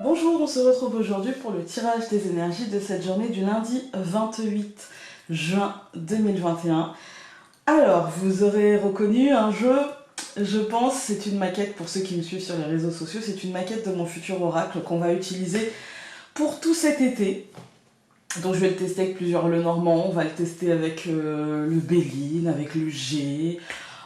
Bonjour, on se retrouve aujourd'hui pour le tirage des énergies de cette journée du lundi 28 juin 2021. Alors, vous aurez reconnu un jeu, je pense, c'est une maquette pour ceux qui me suivent sur les réseaux sociaux, c'est une maquette de mon futur oracle qu'on va utiliser pour tout cet été. Donc je vais le tester avec plusieurs Lenormand, on va le tester avec le Béline, avec le G.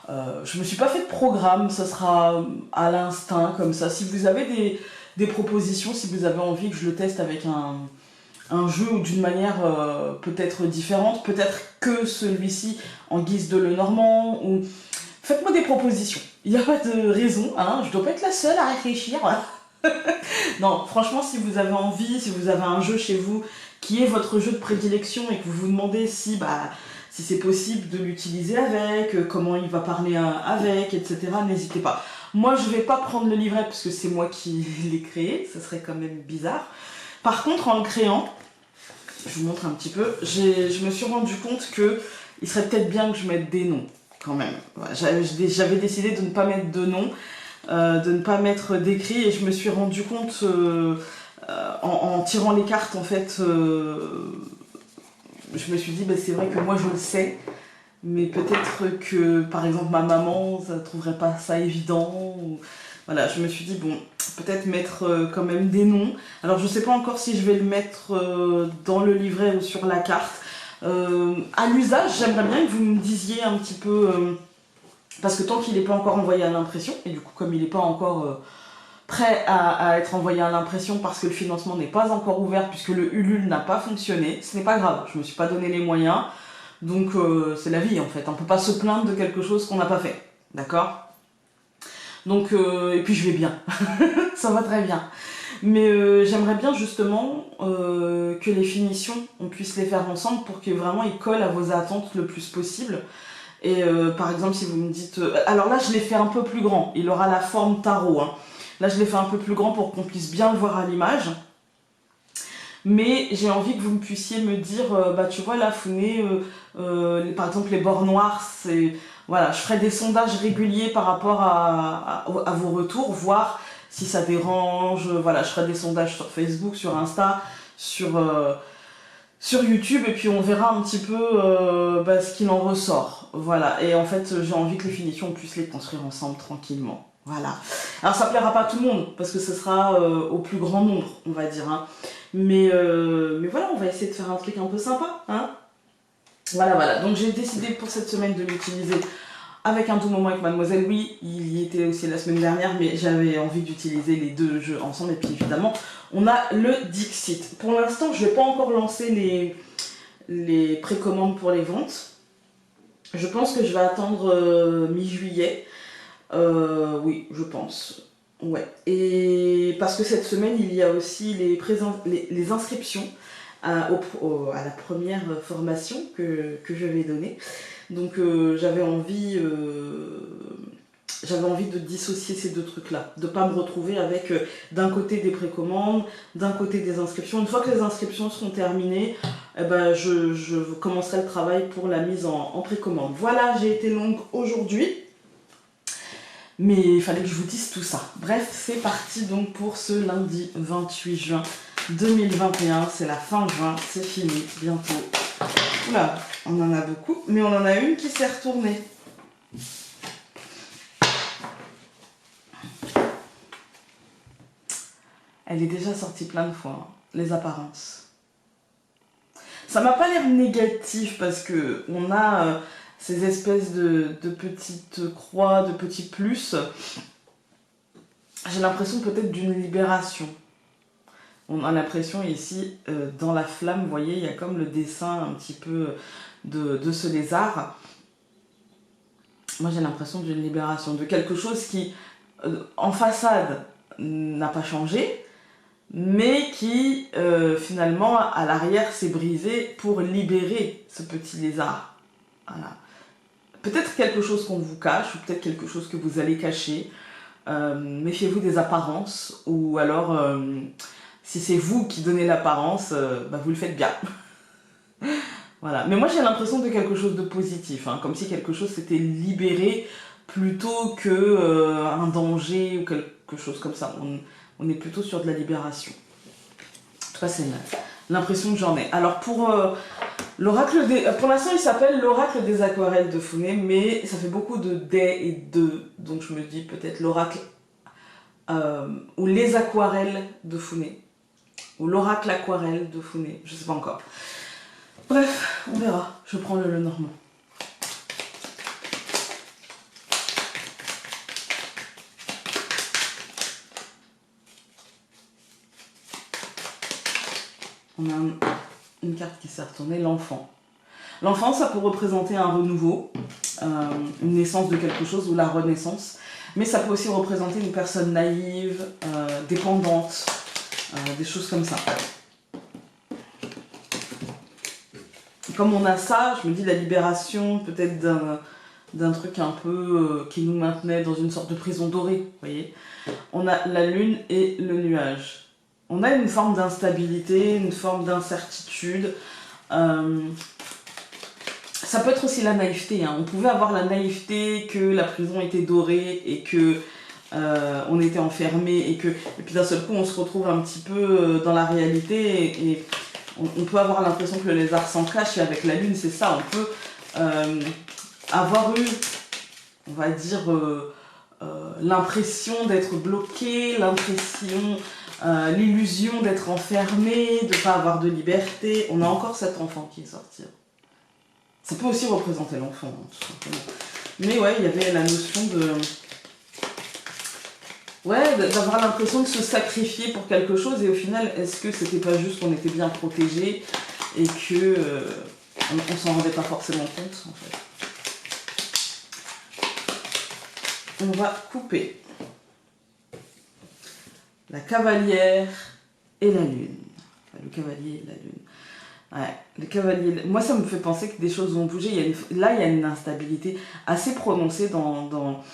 Je me suis pas fait de programme, ça sera à l'instinct comme ça. Si vous avez des propositions, si vous avez envie que je le teste avec un jeu ou d'une manière peut-être différente, peut-être que celui-ci en guise de Lenormand, ou faites-moi des propositions. Il n'y a pas de raison, hein, je dois pas être la seule à réfléchir. Non, franchement, si vous avez envie, si vous avez un jeu chez vous qui est votre jeu de prédilection et que vous vous demandez si c'est possible de l'utiliser avec, comment il va parler avec, etc., n'hésitez pas. Moi, je vais pas prendre le livret parce que c'est moi qui l'ai créé, ça serait quand même bizarre. Par contre, en le créant, je vous montre un petit peu, je me suis rendu compte que il serait peut-être bien que je mette des noms, quand même. Voilà, j'avais décidé de ne pas mettre de noms, de ne pas mettre d'écrit, et je me suis rendu compte en tirant les cartes, en fait, je me suis dit, c'est vrai que moi je le sais, mais peut-être que, par exemple, ma maman, ça trouverait pas ça évident. Voilà, je me suis dit, bon, peut-être mettre quand même des noms. Alors, je sais pas encore si je vais le mettre dans le livret ou sur la carte. À l'usage, j'aimerais bien que vous me disiez un petit peu... parce que tant qu'il n'est pas encore envoyé à l'impression, et du coup, comme il n'est pas encore... prêt à être envoyé à l'impression parce que le financement n'est pas encore ouvert, puisque le Ulule n'a pas fonctionné, ce n'est pas grave, je me suis pas donné les moyens, donc c'est la vie en fait, on peut pas se plaindre de quelque chose qu'on n'a pas fait, d'accord? Donc, et puis je vais bien, ça va très bien. Mais j'aimerais bien justement que les finitions, on puisse les faire ensemble pour que vraiment ils collent à vos attentes le plus possible. Et par exemple, si vous me dites... alors là, je l'ai fait un peu plus grand, il aura la forme tarot, hein. Là, je l'ai fait un peu plus grand pour qu'on puisse bien le voir à l'image. Mais j'ai envie que vous me puissiez me dire, tu vois, là, Founé, par exemple, les bords noirs, c'est... Voilà, je ferai des sondages réguliers par rapport à vos retours, voir si ça dérange. Voilà, je ferai des sondages sur Facebook, sur Insta, sur YouTube, et puis on verra un petit peu ce qu'il en ressort. Voilà, et en fait, j'ai envie que les finitions, on puisse les construire ensemble tranquillement. Voilà. Alors ça plaira pas à tout le monde, parce que ce sera au plus grand nombre, on va dire. Hein. Mais voilà, on va essayer de faire un truc un peu sympa. Hein. Voilà. Donc j'ai décidé pour cette semaine de l'utiliser avec un doux moment avec Mademoiselle. Oui, il y était aussi la semaine dernière, mais j'avais envie d'utiliser les deux jeux ensemble. Et puis évidemment, on a le Dixit. Pour l'instant, je vais pas encore lancer les précommandes pour les ventes. Je pense que je vais attendre mi-juillet. Oui, je pense. Ouais. Et parce que cette semaine, il y a aussi les inscriptions à la première formation que je vais donner. Donc j'avais envie de dissocier ces deux trucs-là, de ne pas me retrouver avec d'un côté des précommandes, d'un côté des inscriptions. Une fois que les inscriptions seront terminées, je commencerai le travail pour la mise en précommande. Voilà, j'ai été longue aujourd'hui. Mais il fallait que je vous dise tout ça. Bref, c'est parti donc pour ce lundi 28 juin 2021. C'est la fin juin, c'est fini, bientôt. Oula, on en a beaucoup, mais on en a une qui s'est retournée. Elle est déjà sortie plein de fois, hein, les apparences. Ça m'a pas l'air négatif parce que on a... ces espèces de petites croix, de petits plus, j'ai l'impression peut-être d'une libération. On a l'impression ici, dans la flamme, vous voyez, il y a comme le dessin un petit peu de ce lézard. Moi j'ai l'impression d'une libération, de quelque chose qui, en façade, n'a pas changé, mais qui, finalement, à l'arrière, s'est brisé pour libérer ce petit lézard. Voilà. Peut-être quelque chose qu'on vous cache, ou peut-être quelque chose que vous allez cacher. Méfiez-vous des apparences, ou alors, si c'est vous qui donnez l'apparence, vous le faites bien. Voilà. Mais moi j'ai l'impression de quelque chose de positif, hein, comme si quelque chose s'était libéré plutôt que un danger ou quelque chose comme ça. On est plutôt sur de la libération. En tout cas, c'est l'impression que j'en ai. Alors pour l'oracle pour l'instant, il s'appelle l'oracle des aquarelles de Founé, mais ça fait beaucoup de des et de, donc je me dis peut-être l'oracle ou les aquarelles de Founé, ou l'oracle aquarelle de Founé, je sais pas encore. Bref, on verra. Je prends le normand. On a une carte qui s'est retournée, l'enfant. L'enfant, ça peut représenter un renouveau, une naissance de quelque chose ou la renaissance. Mais ça peut aussi représenter une personne naïve, dépendante, des choses comme ça. Comme on a ça, je me dis la libération peut-être d'un truc un peu qui nous maintenait dans une sorte de prison dorée, vous voyez. On a la lune et le nuage. On a une forme d'instabilité, une forme d'incertitude. Ça peut être aussi la naïveté. Hein. On pouvait avoir la naïveté que la prison était dorée et que on était enfermé et puis d'un seul coup on se retrouve un petit peu dans la réalité et on peut avoir l'impression que le lézard s'en cache, et avec la lune c'est ça, on peut avoir eu, on va dire, l'impression d'être bloqué, l'illusion d'être enfermé, de ne pas avoir de liberté. On a encore cet enfant qui est sorti. Ça peut aussi représenter l'enfant, hein, tout simplement. Mais ouais, il y avait la notion de... Ouais, d'avoir l'impression de se sacrifier pour quelque chose, et au final, est-ce que c'était pas juste qu'on était bien protégé et que on s'en rendait pas forcément compte, en fait. On va couper la cavalière et la lune. Enfin, le cavalier et la lune. Ouais, le cavalier... Moi, ça me fait penser que des choses vont bouger. Là, il y a une instabilité assez prononcée dans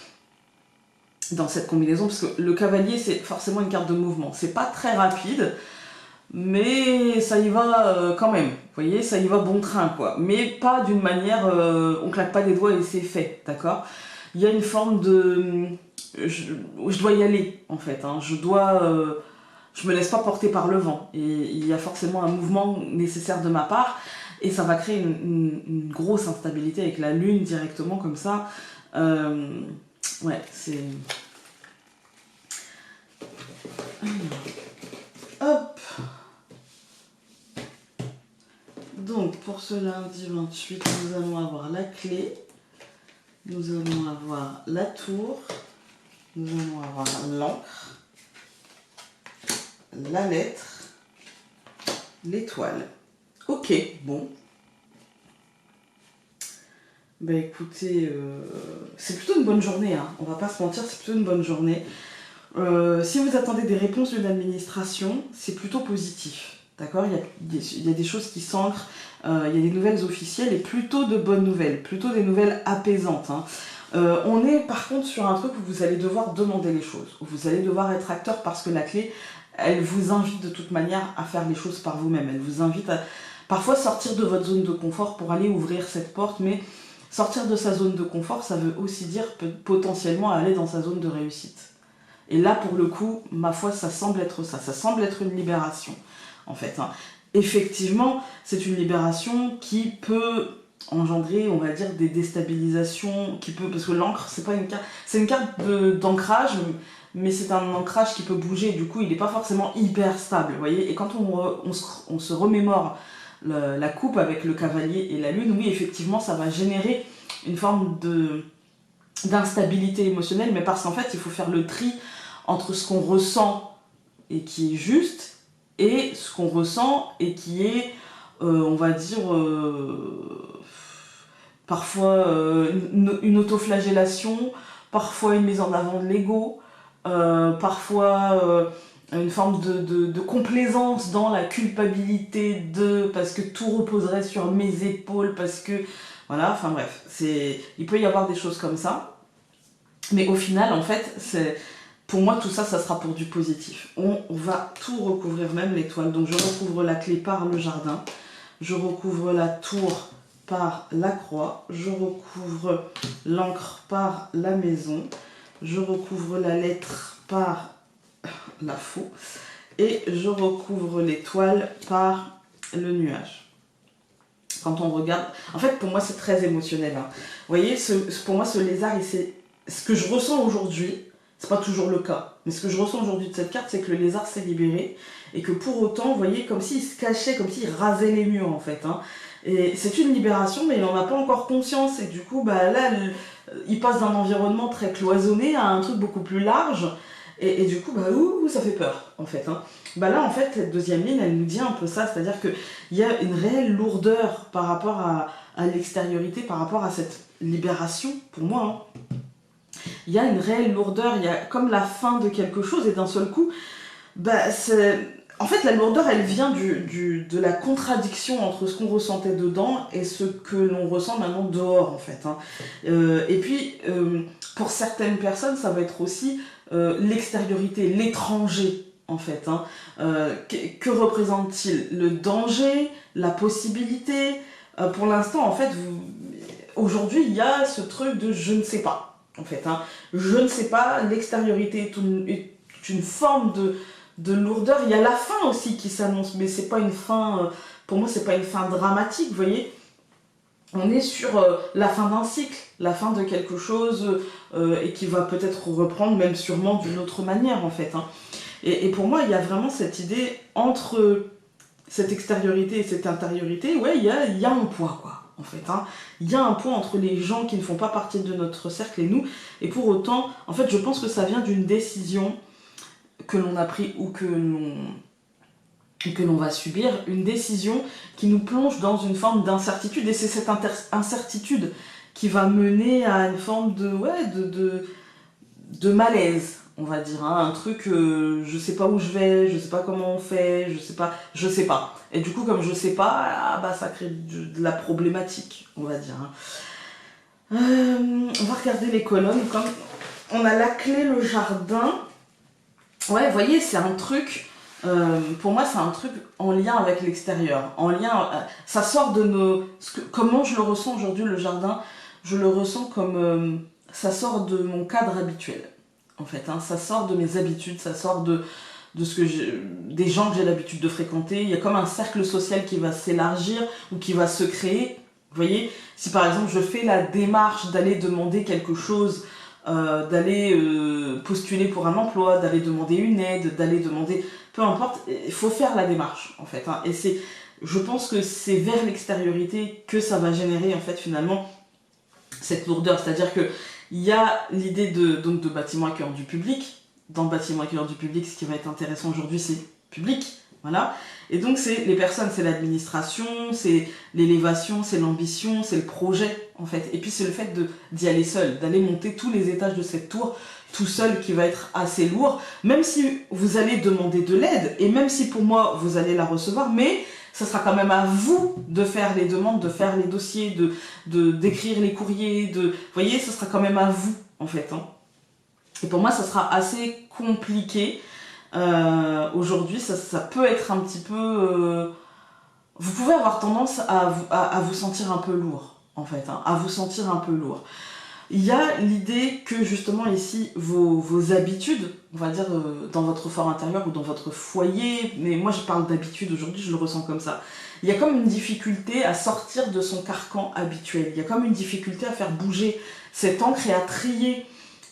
cette combinaison, parce que le cavalier, c'est forcément une carte de mouvement. C'est pas très rapide, mais ça y va quand même. Vous voyez, ça y va bon train, quoi. Mais pas d'une manière... on claque pas des doigts et c'est fait, d'accord? Il y a une forme de... Je dois y aller, en fait. Hein. Je me laisse pas porter par le vent. Et il y a forcément un mouvement nécessaire de ma part. Et ça va créer une grosse instabilité avec la lune directement, comme ça. Ouais, c'est... Hop. Donc, pour ce lundi 28, nous allons avoir la clé. Nous allons avoir la tour. Nous allons avoir l'encre. La lettre. L'étoile. Ok, bon. Bah écoutez, c'est plutôt une bonne journée, hein. On va pas se mentir, c'est plutôt une bonne journée. Si vous attendez des réponses d'une administration, c'est plutôt positif. D'accord, il y a des choses qui s'ancrent, il y a des nouvelles officielles et plutôt de bonnes nouvelles, plutôt des nouvelles apaisantes. Hein. On est par contre sur un truc où vous allez devoir demander les choses, où vous allez devoir être acteur, parce que la clé, elle vous invite de toute manière à faire les choses par vous-même. Elle vous invite à parfois sortir de votre zone de confort pour aller ouvrir cette porte, mais sortir de sa zone de confort, ça veut aussi dire potentiellement aller dans sa zone de réussite. Et là, pour le coup, ma foi, ça semble être ça. Ça semble être une libération, en fait. Hein. Effectivement, c'est une libération qui peut engendrer, on va dire, des déstabilisations, parce que l'encre, c'est pas une carte... C'est une carte d'ancrage, mais c'est un ancrage qui peut bouger. Du coup, il n'est pas forcément hyper stable, vous voyez. Et quand on se remémore la coupe avec le cavalier et la lune, oui, effectivement, ça va générer une forme d'instabilité émotionnelle, mais parce qu'en fait, il faut faire le tri entre ce qu'on ressent et qui est juste, et ce qu'on ressent et qui est, on va dire, parfois une autoflagellation, parfois une mise en avant de l'ego, parfois une forme de complaisance dans la culpabilité parce que tout reposerait sur mes épaules, parce que... Voilà, enfin bref, il peut y avoir des choses comme ça. Mais au final, en fait, pour moi, tout ça, ça sera pour du positif. On va tout recouvrir, même l'étoile. Donc je recouvre la clé par le jardin, je recouvre la tour par la croix, je recouvre l'encre par la maison, je recouvre la lettre par la faux. Et je recouvre l'étoile par le nuage. Quand on regarde... En fait, pour moi, c'est très émotionnel. Hein. Vous voyez, pour moi, ce lézard, ce que je ressens aujourd'hui, c'est pas toujours le cas. Mais ce que je ressens aujourd'hui de cette carte, c'est que le lézard s'est libéré. Et que pour autant, vous voyez, comme s'il se cachait, comme s'il rasait les murs, en fait. Hein. Et c'est une libération, mais il n'en a pas encore conscience. Et du coup, bah, là, il passe d'un environnement très cloisonné à un truc beaucoup plus large. Et du coup, bah, ça fait peur, en fait. Hein. Bah là, en fait, cette deuxième ligne, elle nous dit un peu ça. C'est-à-dire qu'il y a une réelle lourdeur par rapport à l'extériorité, par rapport à cette libération, pour moi. Hein. Il y a une réelle lourdeur, il y a comme la fin de quelque chose, et d'un seul coup, bah, en fait, la lourdeur, elle vient de la contradiction entre ce qu'on ressentait dedans et ce que l'on ressent maintenant dehors, en fait. Hein. Et puis, pour certaines personnes, ça va être aussi l'extériorité, l'étranger, en fait. Hein. Que représente-t-il? Le danger, la possibilité. Pour l'instant, en fait, aujourd'hui, il y a ce truc de je ne sais pas, en fait. Hein. Je ne sais pas, l'extériorité est une forme de lourdeur. Il y a la fin aussi qui s'annonce, mais c'est pas une fin, pour moi, c'est pas une fin dramatique, vous voyez. On est sur la fin d'un cycle, la fin de quelque chose et qui va peut-être reprendre, même sûrement d'une autre manière, en fait. Hein. Et pour moi, il y a vraiment cette idée entre cette extériorité et cette intériorité, ouais, il y a un poids, quoi, en fait. Hein. Il y a un poids entre les gens qui ne font pas partie de notre cercle et nous, et pour autant, en fait, je pense que ça vient d'une décision que l'on a prise ou que l'on va subir, une décision qui nous plonge dans une forme d'incertitude, et c'est cette incertitude qui va mener à une forme de malaise, on va dire, hein, un truc, je sais pas où je vais, je sais pas comment on fait, je sais pas. Et du coup, comme je sais pas, bah, ça crée de la problématique, on va dire. Hein. On va regarder les colonnes, comme on a la clé, le jardin. Ouais, vous voyez, c'est un truc, pour moi, c'est un truc en lien avec l'extérieur, en lien, ça sort de nos... Comment je le ressens aujourd'hui, le jardin, je le ressens comme... ça sort de mon cadre habituel, en fait. Hein, ça sort de mes habitudes, ça sort de des gens que j'ai l'habitude de fréquenter. Il y a comme un cercle social qui va s'élargir ou qui va se créer. Vous voyez, si par exemple je fais la démarche d'aller demander quelque chose, d'aller postuler pour un emploi, d'aller demander une aide, d'aller demander... Peu importe, il faut faire la démarche, en fait. Hein, et je pense que c'est vers l'extériorité que ça va générer, en fait, finalement, cette lourdeur. C'est-à-dire que il y a l'idée de bâtiment accueillant du public. Dans le bâtiment accueillant du public, ce qui va être intéressant aujourd'hui, c'est public. Voilà. Et donc, c'est les personnes, c'est l'administration, c'est l'élévation, c'est l'ambition, c'est le projet, en fait. Et puis, c'est le fait d'y aller seul, d'aller monter tous les étages de cette tour, tout seul, qui va être assez lourd. Même si vous allez demander de l'aide, et même si pour moi, vous allez la recevoir, mais ça sera quand même à vous de faire les demandes, de faire les dossiers, d'écrire les courriers, vous voyez, ce sera quand même à vous, en fait. Hein. Et pour moi, ça sera assez compliqué. Aujourd'hui, ça peut être un petit peu... vous pouvez avoir tendance à vous sentir un peu lourd, en fait. Hein, à vous sentir un peu lourd. Il y a l'idée que, justement, ici, vos habitudes, on va dire, dans votre fort intérieur ou dans votre foyer, mais moi, je parle d'habitude aujourd'hui, je le ressens comme ça. Il y a comme une difficulté à sortir de son carcan habituel. Il y a comme une difficulté à faire bouger cette encre et à trier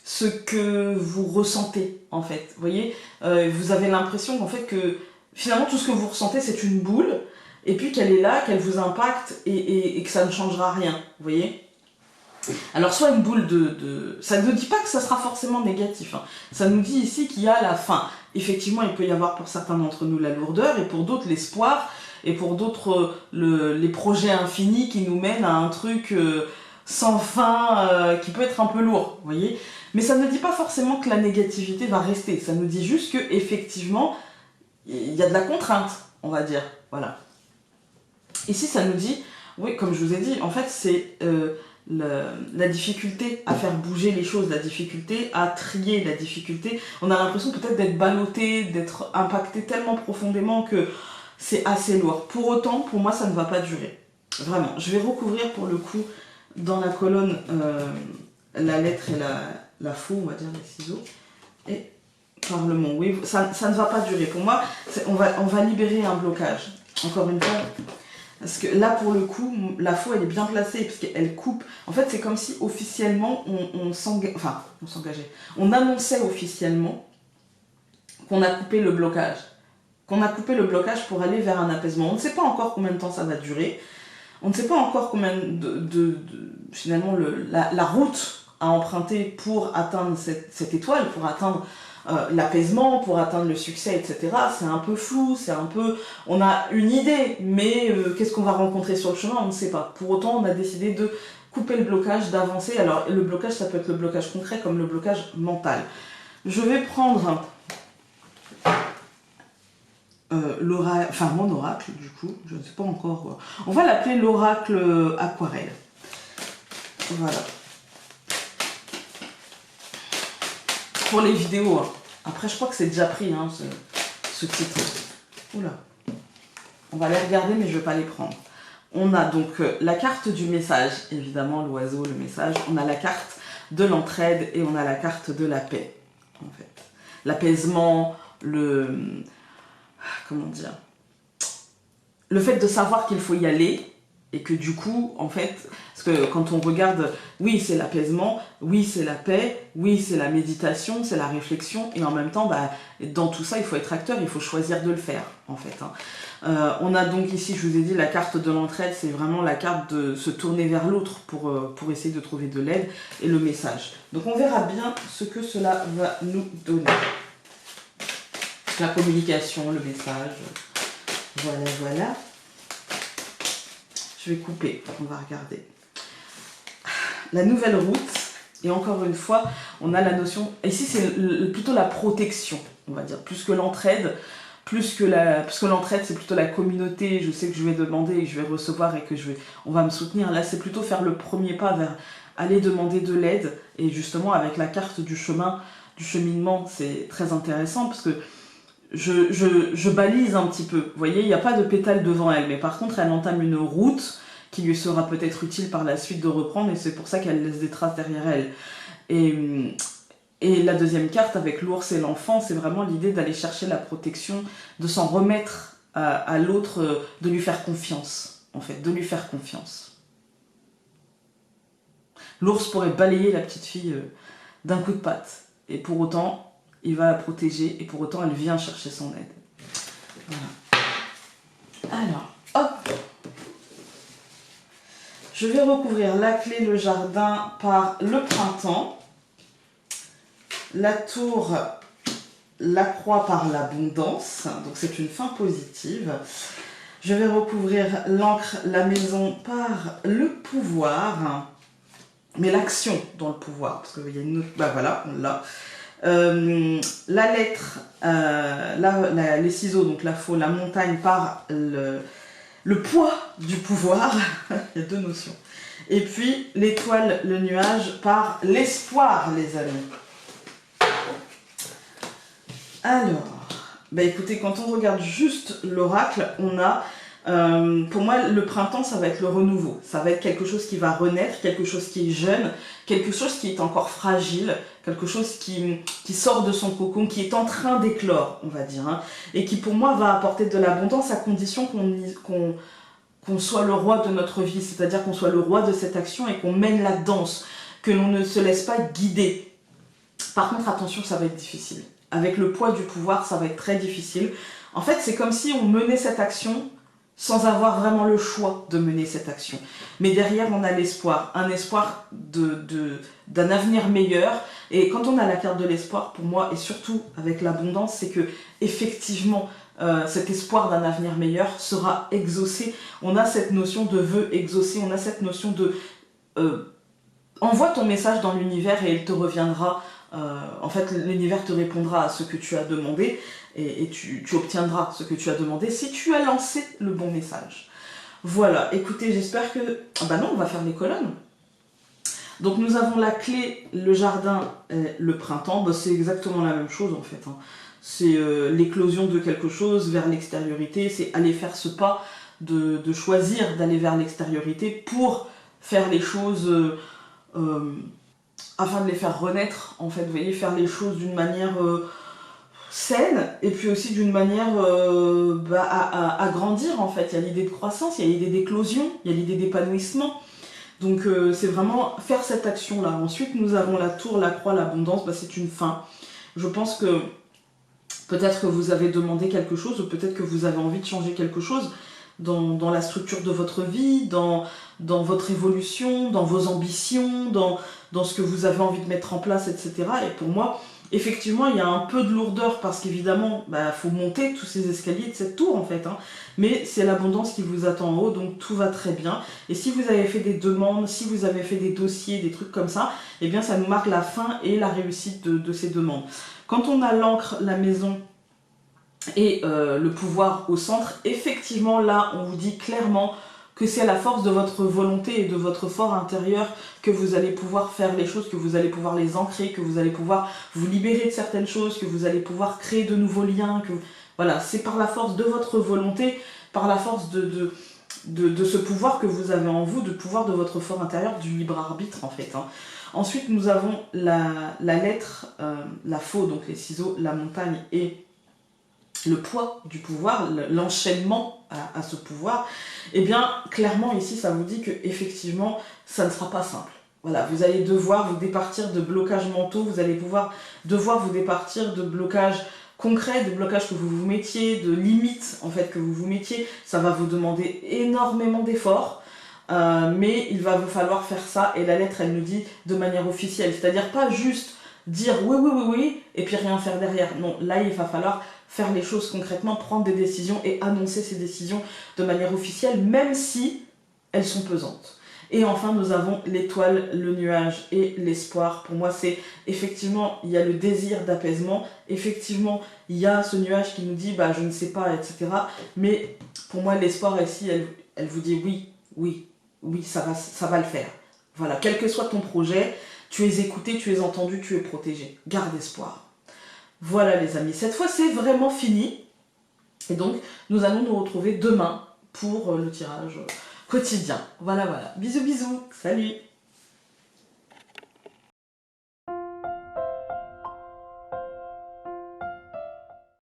ce que vous ressentez, en fait. Vous voyez, vous avez l'impression qu'en fait que finalement tout ce que vous ressentez c'est une boule, et puis qu'elle est là, qu'elle vous impacte et que ça ne changera rien, vous voyez. Alors soit une boule ça ne dit pas que ça sera forcément négatif, hein. Ça nous dit ici qu'il y a la fin. Effectivement, il peut y avoir pour certains d'entre nous la lourdeur, et pour d'autres l'espoir, et pour d'autres les projets infinis qui nous mènent à un truc sans fin qui peut être un peu lourd, vous voyez. Mais ça ne dit pas forcément que la négativité va rester, ça nous dit juste que effectivement il y a de la contrainte, on va dire, voilà. Ici ça nous dit, oui, comme je vous ai dit, en fait c'est la difficulté à faire bouger les choses, la difficulté à trier, la difficulté, on a l'impression peut-être d'être ballotté, d'être impacté tellement profondément que c'est assez lourd. Pour autant, pour moi ça ne va pas durer, vraiment. Je vais recouvrir pour le coup dans la colonne la lettre et la faux, on va dire, les ciseaux. Et Parlement, oui, ça ne va pas durer. Pour moi, on va libérer un blocage. Encore une fois, parce que là, pour le coup, la faux, elle est bien placée, parce qu'elle coupe. En fait, c'est comme si officiellement, on s'engageait. On annonçait officiellement qu'on a coupé le blocage. Qu'on a coupé le blocage pour aller vers un apaisement. On ne sait pas encore combien de temps ça va durer. On ne sait pas encore combien finalement, la route à emprunter pour atteindre cette étoile, pour atteindre l'apaisement, pour atteindre le succès, etc. C'est un peu flou, c'est un peu... On a une idée, mais qu'est-ce qu'on va rencontrer sur le chemin, on ne sait pas. Pour autant, on a décidé de couper le blocage, d'avancer. Alors, le blocage, ça peut être le blocage concret comme le blocage mental. Je vais prendre mon oracle, du coup, je ne sais pas encore. On va l'appeler l'oracle aquarelle. Voilà. Pour les vidéos, hein. Après je crois que c'est déjà pris, hein, ce titre. Oula. On va les regarder, mais je ne vais pas les prendre. On a donc la carte du message, évidemment l'oiseau, le message. On a la carte de l'entraide et on a la carte de la paix, en fait. L'apaisement, comment dire, le fait de savoir qu'il faut y aller et que du coup, en fait, parce que quand on regarde, oui, c'est l'apaisement, oui, c'est la paix, oui, c'est la méditation, c'est la réflexion, et en même temps, bah, dans tout ça, il faut être acteur, il faut choisir de le faire, en fait. Hein. On a donc ici, je vous ai dit, la carte de l'entraide, c'est vraiment la carte de se tourner vers l'autre pour essayer de trouver de l'aide, et le message. Donc on verra bien ce que cela va nous donner. La communication, le message, voilà, voilà. Je vais couper, on va regarder. La nouvelle route, et encore une fois, on a la notion... Ici, c'est plutôt la protection, on va dire, plus que l'entraide. Parce que l'entraide, c'est plutôt la communauté. Je sais que je vais demander et je vais recevoir et que on va me soutenir. Là, c'est plutôt faire le premier pas vers aller demander de l'aide. Et justement, avec la carte du chemin, du cheminement, c'est très intéressant parce que je balise un petit peu. Vous voyez, il n'y a pas de pétale devant elle, mais par contre, elle entame une route qui lui sera peut-être utile par la suite de reprendre, et c'est pour ça qu'elle laisse des traces derrière elle. Et la deuxième carte, avec l'ours et l'enfant, c'est vraiment l'idée d'aller chercher la protection, de s'en remettre à l'autre, de lui faire confiance, en fait, de lui faire confiance. L'ours pourrait balayer la petite fille d'un coup de patte, et pour autant... il va la protéger, et pour autant, elle vient chercher son aide. Voilà. Alors, hop. Je vais recouvrir la clé, le jardin, par le printemps. La tour, la croix par l'abondance. Donc, c'est une fin positive. Je vais recouvrir l'encre, la maison, par le pouvoir. Mais l'action dans le pouvoir. Parce qu'il y a une autre... Bah voilà, on l'a. La lettre, les ciseaux, donc la faux, la montagne par le poids du pouvoir, il y a deux notions. Et puis l'étoile, le nuage par l'espoir, les amis. Alors, bah écoutez, quand on regarde juste l'oracle, on a, pour moi, le printemps, ça va être le renouveau. Ça va être quelque chose qui va renaître, quelque chose qui est jeune, quelque chose qui est encore fragile, quelque chose qui sort de son cocon, qui est en train d'éclore, on va dire, hein, et qui pour moi va apporter de l'abondance à condition qu'on soit le roi de notre vie, c'est-à-dire qu'on soit le roi de cette action et qu'on mène la danse, que l'on ne se laisse pas guider. Par contre, attention, ça va être difficile. Avec le poids du pouvoir, ça va être très difficile. En fait, c'est comme si on menait cette action sans avoir vraiment le choix de mener cette action. Mais derrière, on a l'espoir, un espoir d'un avenir meilleur. Et quand on a la carte de l'espoir, pour moi, et surtout avec l'abondance, c'est que effectivement, cet espoir d'un avenir meilleur sera exaucé. On a cette notion de vœu exaucé, on a cette notion de envoie ton message dans l'univers et il te reviendra. En fait, l'univers te répondra à ce que tu as demandé et tu obtiendras ce que tu as demandé si tu as lancé le bon message. Voilà, écoutez, j'espère que... Ah bah non, on va faire les colonnes. Donc nous avons la clé, le jardin, le printemps. Bah, c'est exactement la même chose en fait. Hein. C'est l'éclosion de quelque chose vers l'extériorité. C'est aller faire ce pas de choisir d'aller vers l'extériorité pour faire les choses... afin de les faire renaître, en fait, vous voyez, faire les choses d'une manière saine, et puis aussi d'une manière à grandir en fait. Il y a l'idée de croissance, il y a l'idée d'éclosion, il y a l'idée d'épanouissement. Donc c'est vraiment faire cette action-là. Ensuite, nous avons la tour, la croix, l'abondance, c'est une fin. Je pense que peut-être que vous avez demandé quelque chose, ou peut-être que vous avez envie de changer quelque chose dans la structure de votre vie, dans votre évolution, dans vos ambitions, dans ce que vous avez envie de mettre en place, etc. Et pour moi, effectivement, il y a un peu de lourdeur parce qu'évidemment, faut monter tous ces escaliers de cette tour en fait. Hein. Mais c'est l'abondance qui vous attend en haut, donc tout va très bien. Et si vous avez fait des demandes, si vous avez fait des dossiers, des trucs comme ça, eh bien ça nous marque la fin et la réussite de ces demandes. Quand on a l'encre, la maison et le pouvoir au centre, effectivement là on vous dit clairement que c'est à la force de votre volonté et de votre fort intérieur que vous allez pouvoir faire les choses, que vous allez pouvoir les ancrer, que vous allez pouvoir vous libérer de certaines choses, que vous allez pouvoir créer de nouveaux liens. Voilà, c'est par la force de votre volonté, par la force de ce pouvoir que vous avez en vous, de pouvoir de votre fort intérieur, du libre arbitre en fait. Hein. Ensuite, nous avons la lettre, la faux, donc les ciseaux, la montagne et le poids du pouvoir, l'enchaînement à ce pouvoir. Et bien, clairement, ici, ça vous dit que effectivement, ça ne sera pas simple. Voilà, vous allez devoir vous départir de blocages mentaux, vous allez devoir vous départir de blocages concrets, de blocages que vous vous mettiez, de limites en fait que vous vous mettiez. Ça va vous demander énormément d'efforts. Mais il va vous falloir faire ça, et la lettre elle nous dit de manière officielle, c'est-à-dire pas juste dire oui oui oui oui et puis rien faire derrière. Non, là il va falloir faire les choses concrètement, prendre des décisions et annoncer ces décisions de manière officielle, même si elles sont pesantes. Et enfin nous avons l'étoile, le nuage et l'espoir. Pour moi c'est effectivement, il y a le désir d'apaisement, effectivement il y a ce nuage qui nous dit je ne sais pas, etc. Mais pour moi l'espoir ici elle vous dit oui, oui, oui, ça va le faire. Voilà, quel que soit ton projet, tu es écouté, tu es entendu, tu es protégé. Garde espoir. Voilà les amis, cette fois c'est vraiment fini. Et donc, nous allons nous retrouver demain pour le tirage quotidien. Voilà, voilà. Bisous, bisous. Salut.